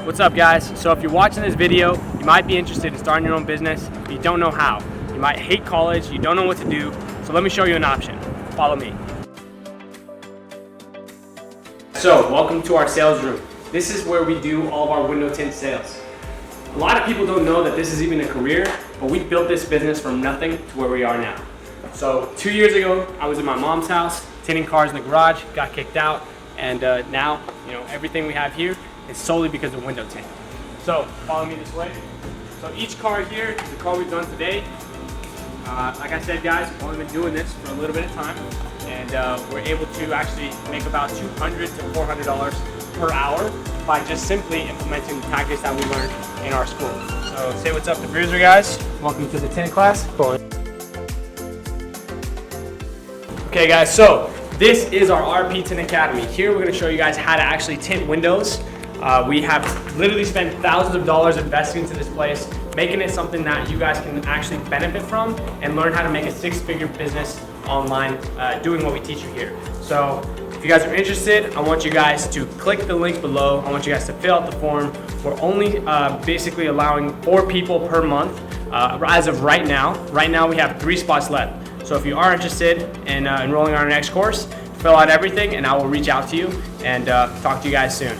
What's up, guys? So if you're watching this video, you might be interested in starting your own business, but you don't know how. You might hate college, you don't know what to do, so let me show you an option. Follow me. So, welcome to our sales room. This is where we do all of our window tint sales. A lot of people don't know that this is even a career, but we built this business from nothing to where we are now. So 2 years ago, I was in my mom's house, tinting cars in the garage, got kicked out, and now, everything we have here is solely because of window tint. So follow me this way. So each car here is the car we've done today. Like I said, guys, we've only been doing this for a little bit of time, and we're able to actually make about $200 to $400 per hour by just simply implementing the tactics that we learned in our school. So say what's up to Bruiser, guys. Welcome to the tint class. Okay, guys, so this is our Rptintacademy. Here we're going to show you guys how to actually tint windows. We have literally spent thousands of dollars investing into this place, making it something that you guys can actually benefit from and learn how to make a six-figure business online doing what we teach you here. So if you guys are interested, I want you guys to click the link below. I want you guys to fill out the form. We're only basically allowing 4 people per month as of right now. Right now we have 3 spots left. So if you are interested in enrolling on our next course, fill out everything and I will reach out to you and talk to you guys soon.